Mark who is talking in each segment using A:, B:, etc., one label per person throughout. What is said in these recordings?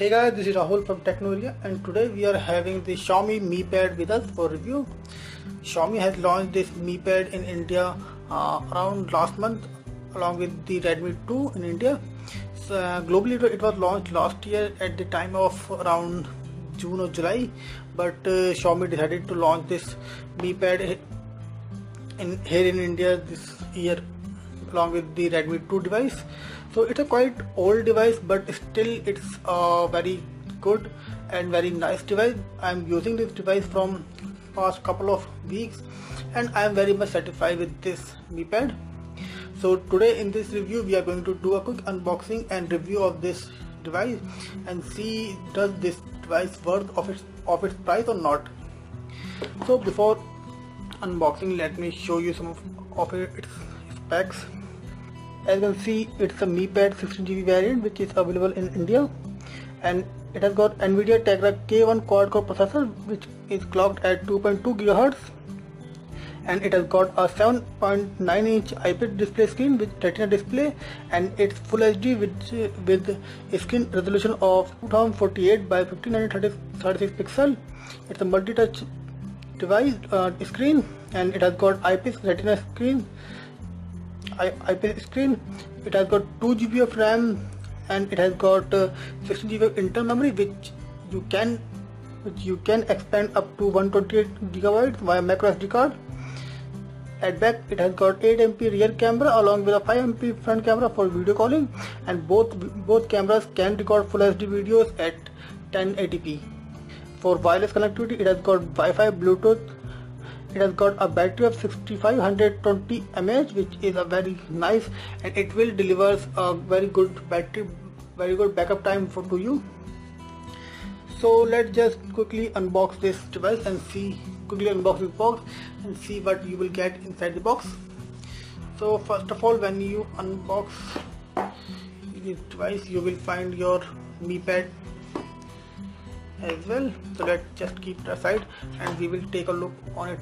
A: Hey guys, this is Rahul from Technologia, and today we are having the Xiaomi Mi Pad with us for review. Xiaomi has launched this Mi Pad in India around last month along with the Redmi 2 in India. So, globally it was launched last year at the time of around June or July, but Xiaomi decided to launch this Mi Pad here in India this year along with the Redmi 2 device. So it's a quite old device, but still it's a very good and very nice device. I'm using this device from past couple of weeks and I am very much satisfied with this Mi Pad. So today in this review we are going to do a quick unboxing and review of this device and see does this device worth of its price or not. So before unboxing, let me show you some of its specs. As you can see, it's a Mi Pad 16GB variant which is available in India, and it has got NVIDIA Tegra K1 quad-core processor which is clocked at 2.2 GHz, and it has got a 7.9-inch IPS display screen with Retina display, and it's Full HD with a screen resolution of 2048 by 1536 pixel. It's a multi-touch device screen, and it has got IPS Retina screen. IPS screen. It has got 2 GB of RAM, and it has got 16 GB of internal memory which you can expand up to 128 GB via micro SD card. At back it has got 8MP rear camera along with a 5MP front camera for video calling, and both cameras can record Full HD videos at 1080p. For wireless connectivity, it has got Wi-Fi, Bluetooth. It has got a battery of 6520 mAh, which is a very nice, and it will deliver a very good battery, very good backup time to you. So let's just quickly unbox this device and unbox this box and see what you will get inside the box. So first of all, when you unbox this device, you will find your Mi Pad as well. So let's just keep it aside and we will take a look on it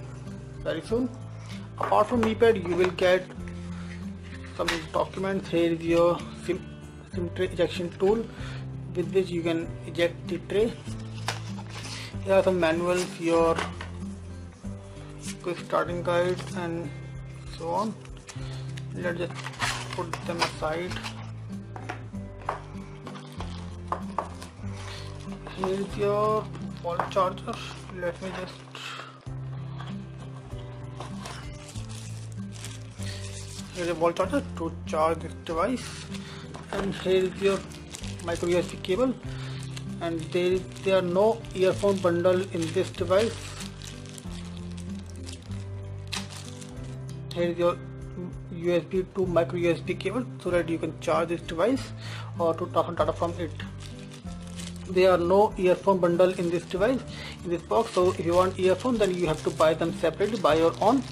A: very soon. Apart from Mi Pad, you will get some documents. Here is your SIM tray ejection tool with which you can eject the tray. Here are some manuals, your quick starting guides and so on. Let's just put them aside. Here is your wall charger. Let me just Here is a wall charger to charge this device, and here is your micro USB cable, and there are no earphone bundle in this device. Here is your USB to micro USB cable so that you can charge this device or to talk on data from it. There are no earphone bundle in this device, in this box, so if you want earphone then you have to buy them separately by your own.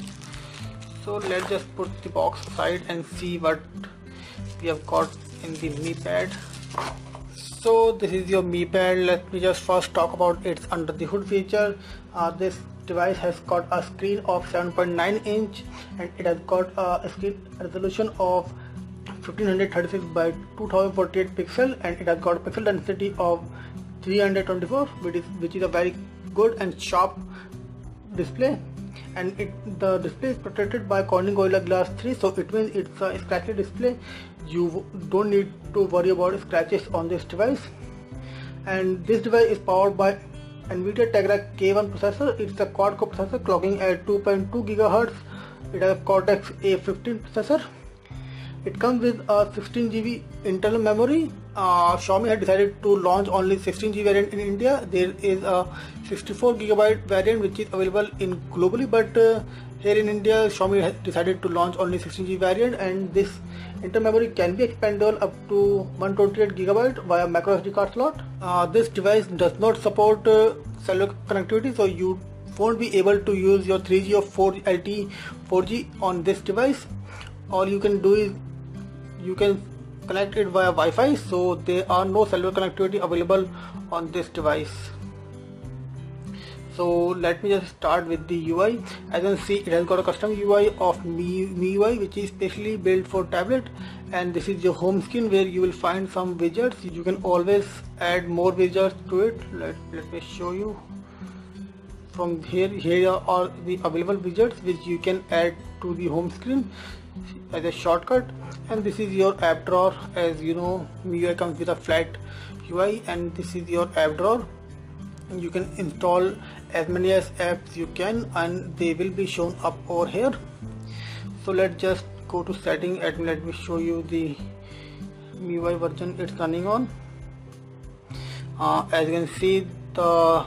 A: So let's just put the box aside and see what we have got in the Mi Pad. So this is your Mi Pad. Let me just first talk about its under the hood feature. This device has got a screen of 7.9 inch, and it has got a screen resolution of 1536 by 2048 pixel, and it has got a pixel density of 324, which is a very good and sharp display, and the display is protected by Corning Gorilla Glass 3, so it means it's a scratchless display. You don't need to worry about scratches on this device. And this device is powered by NVIDIA Tegra K1 processor. It's a quad-core processor clocking at 2.2 GHz. It has a Cortex A15 processor. It comes with a 16GB internal memory. Xiaomi had decided to launch only 16GB variant in India. There is a 64GB variant which is available in globally, but here in India Xiaomi has decided to launch only 16GB variant, and this internal memory can be expandable up to 128GB via micro SD card slot. This device does not support cellular connectivity, so you won't be able to use your 3G or 4G LTE 4G on this device. All you can do is you can connect it via Wi-Fi, so there are no cellular connectivity available on this device. So let me just start with the UI. As you can see, it has got a custom UI of MIUI, which is specially built for tablet, and this is your home screen where you will find some widgets. You can always add more widgets to it. Let me show you. From here are the available widgets which you can add to the home screen as a shortcut. And this is your app drawer. As you know, MIUI comes with a flat UI, and this is your app drawer. You can install as many as apps you can, and they will be shown up over here. So let's just go to setting and let me show you the MIUI version it's running on. As you can see, the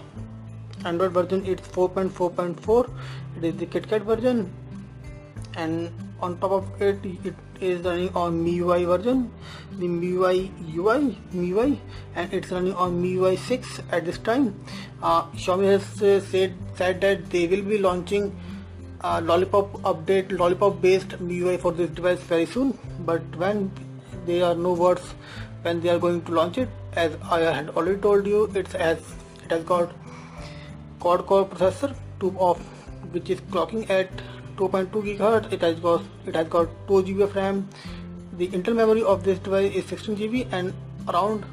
A: Android version is 4.4.4. it is the KitKat version, and on top of it, it is running on MIUI version, the MIUI, and it's running on MIUI 6 at this time. Xiaomi has said that they will be launching lollipop based MIUI for this device very soon, but when there are no words when they are going to launch it. As I had already told you, it has got quad-core processor, which is clocking at 2.2 GHz. It has got 2 GB of RAM. The internal memory of this device is 16 GB, and around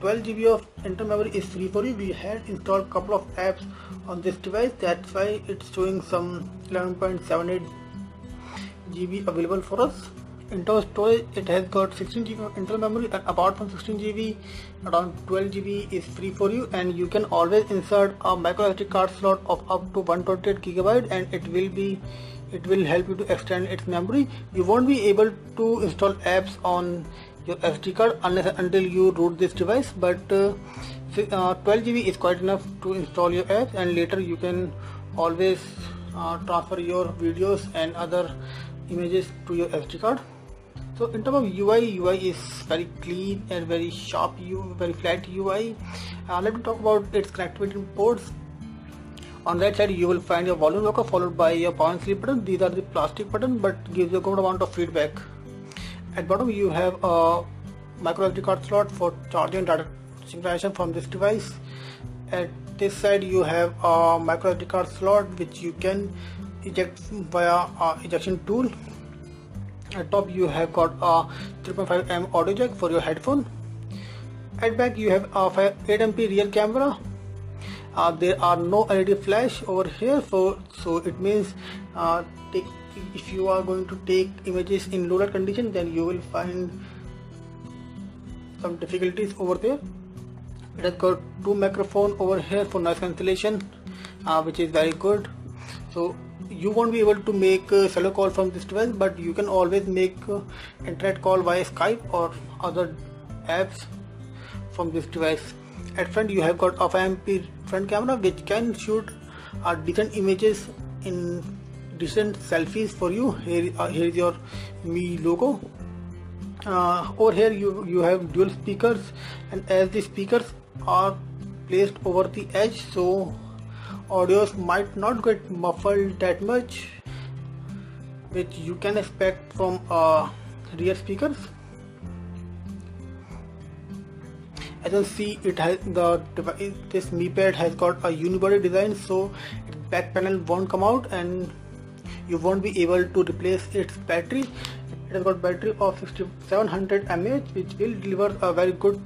A: 12 GB of internal memory is free for you. We had installed a couple of apps on this device, that's why it's showing some 11.78 GB available for us. In terms of storage, it has got 16 GB of internal memory, and apart from 16 GB, around 12 GB is free for you, and you can always insert a micro SD card slot of up to 128 GB, and it will help you to extend its memory. You won't be able to install apps on your SD card until you root this device, but 12 GB is quite enough to install your apps, and later you can always transfer your videos and other images to your SD card. So in terms of UI is very clean and very sharp, very flat UI. Let me talk about its connectivity ports. On that side, you will find your volume rocker followed by your power and sleep button. These are the plastic buttons, but gives you a good amount of feedback. At bottom, you have a micro SD card slot for charging and data synchronization from this device. At this side, you have a micro SD card slot which you can eject via ejection tool. At top, you have got a 3.5mm audio jack for your headphone. At back, you have a 8MP rear camera. There are no LED flash over here, so it means if you are going to take images in low light condition, then you will find some difficulties over there. It has got 2 microphones over here for noise cancellation, which is very good. So you won't be able to make a cellular call from this device, but you can always make internet call via Skype or other apps from this device. At front, you have got a 5MP front camera which can shoot decent images in decent selfies for you. Here is your Mi logo. Over here you have dual speakers, and as the speakers are placed over the edge, so audios might not get muffled that much, which you can expect from rear speakers. As you can see, this Mi Pad has got a unibody design, so its back panel won't come out and you won't be able to replace its battery. It has got battery of 6700 mAh, which will deliver a very good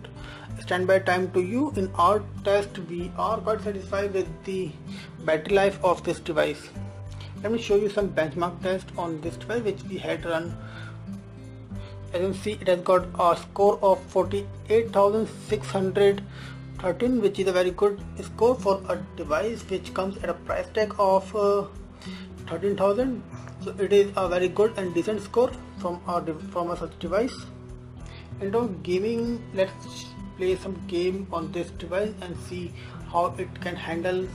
A: standby time to you. In our test, we are quite satisfied with the battery life of this device. Let me show you some benchmark tests on this device which we had run. As you can see, it has got a score of 48,613, which is a very good score for a device which comes at a price tag of 13,000. So it is a very good and decent score from a such device. In terms of gaming, let's play some game on this device and see how it can handle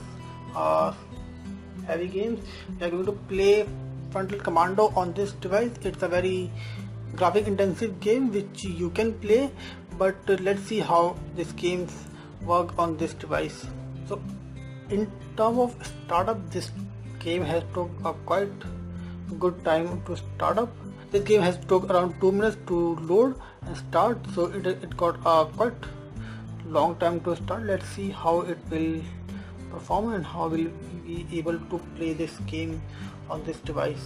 A: heavy games. We are going to play Frontal Commando on this device. It's a very graphic intensive game which you can play, but let's see how this games work on this device. So in terms of startup, this game has took a quite good time to start up. This game has took around 2 minutes to load and start, so it got a quite long time to start. Let's see how it will perform and how will we be able to play this game on this device.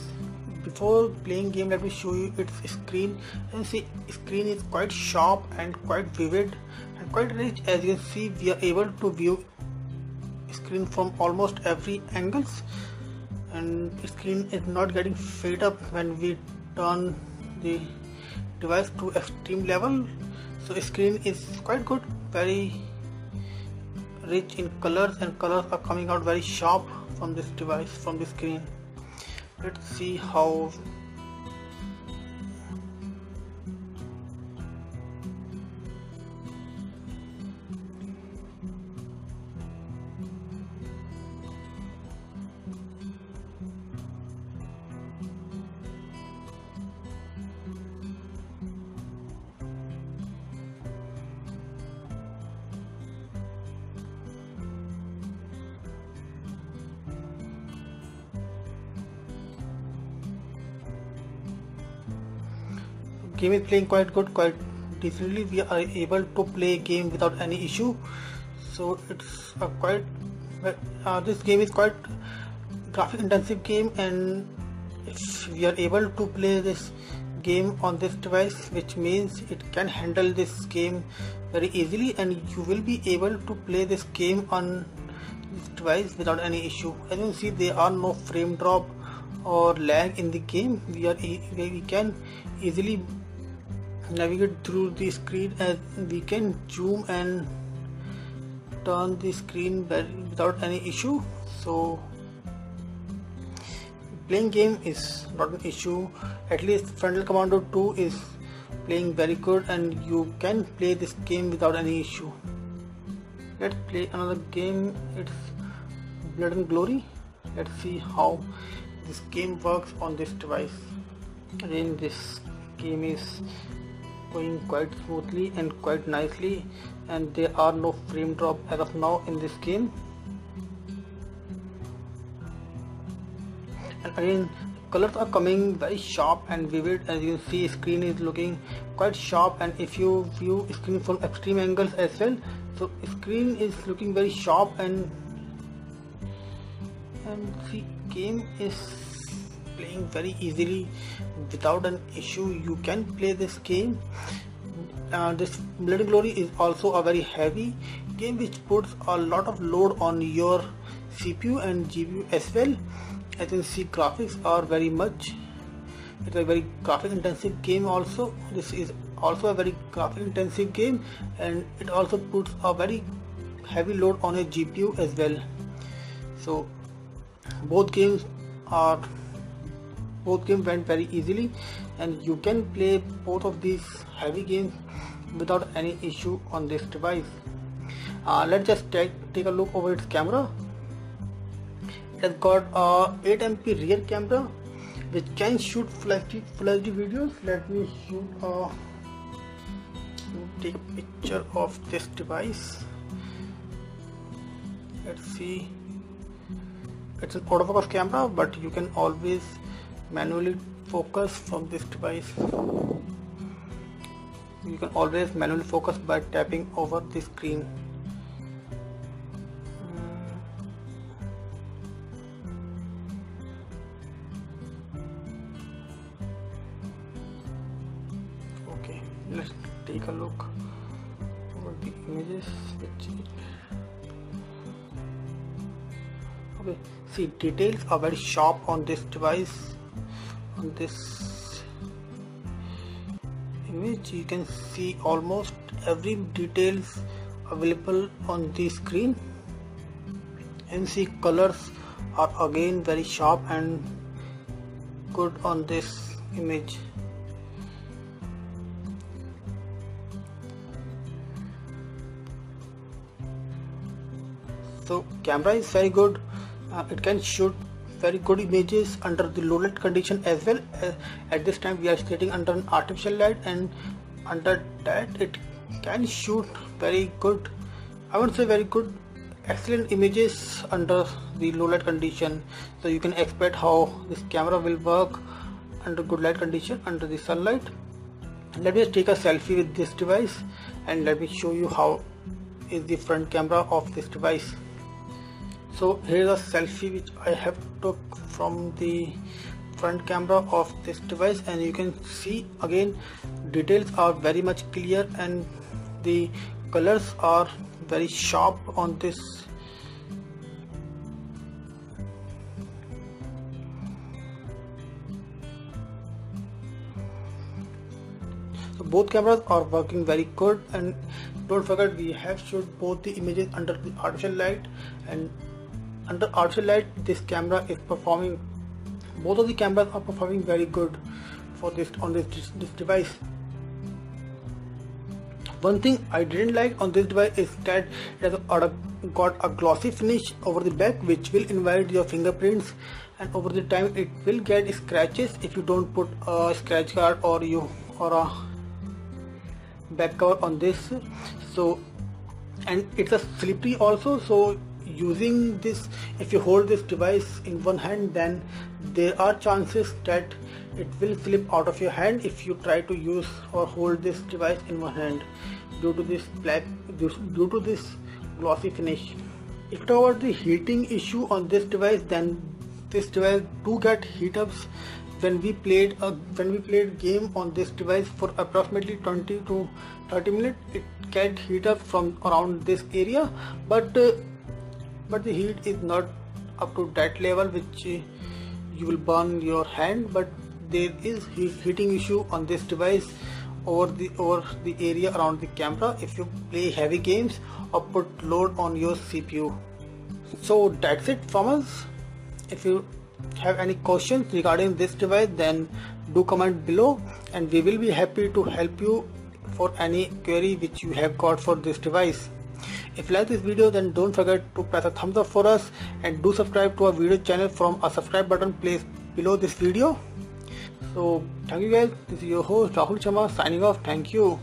A: Before playing game, let me show you its screen. And see, screen is quite sharp and quite vivid and quite rich. As you can see, we are able to view screen from almost every angles, and screen is not getting fade up when we turn the device to extreme level. So screen is quite good, very rich in colors, and colors are coming out very sharp from this device, from the screen. Let's see how game is playing quite good, quite decently. We are able to play game without any issue. So it's a quite this game is quite graphic intensive game, and if we are able to play this game on this device, which means it can handle this game very easily, and you will be able to play this game on this device without any issue. As you can see, there are no frame drop or lag in the game. We can easily navigate through the screen, as we can zoom and turn the screen without any issue. So playing game is not an issue. At least Frontal Commando 2 is playing very good, and you can play this game without any issue. Let's play another game. It's Blood and Glory. Let's see how this game works on this device. Again, this game is going quite smoothly and quite nicely, and there are no frame drop as of now in this game. And again, colors are coming very sharp and vivid. As you can see, screen is looking quite sharp, and if you view screen from extreme angles as well, so screen is looking very sharp, and see, game is playing very easily without an issue. You can play this game. This Blood and Glory is also a very heavy game, which puts a lot of load on your CPU and GPU as well. As you can see, graphics are very much, it's a very graphic intensive game also. This is also a very graphic intensive game, and it also puts a very heavy load on your GPU as well. So both games went very easily, and you can play both of these heavy games without any issue on this device. Let's just take a look over its camera. It has got a 8MP rear camera, which can shoot full HD videos. Let me take a picture of this device. Let's see. It's an autofocus camera, but you can always manually focus from this device. You can always manually focus by tapping over the screen. Okay, let's take a look over the images. Okay, see, details are very sharp on this device. On this image, you can see almost every details available on the screen, and see, colors are again very sharp and good on this image. So camera is very good. It can shoot very good images under the low light condition as well. At this time we are sitting under an artificial light, and under that it can shoot very good, I would say very good, excellent images under the low light condition. So you can expect how this camera will work under good light condition, under the sunlight. Let me take a selfie with this device, and let me show you how is the front camera of this device. So here's a selfie which I have took from the front camera of this device, and you can see again details are very much clear and the colors are very sharp on this. So both cameras are working very good, and don't forget we have shot both the images under the artificial light, and under artificial light this camera is performing, both of the cameras are performing very good for this on this device. One thing I didn't like on this device is that it has got a glossy finish over the back which will invite your fingerprints, and over the time it will get scratches if you don't put a scratch guard or a back cover on this. So, and it's a slippery also, so using this, if you hold this device in one hand, then there are chances that it will slip out of your hand if you try to use or hold this device in one hand due to this glossy finish. If you talk about the heating issue on this device, then this device do get heat ups. When we played game on this device for approximately 20 to 30 minutes, it get heat up from around this area, but the heat is not up to that level which you will burn your hand, but there is heating issue on this device over the area around the camera if you play heavy games or put load on your CPU. So that's it from us. If you have any questions regarding this device, then do comment below and we will be happy to help you for any query which you have got for this device. If you like this video, then don't forget to press a thumbs up for us and do subscribe to our video channel from a subscribe button placed below this video. So thank you guys, this is your host Rahul Sharma signing off. Thank you.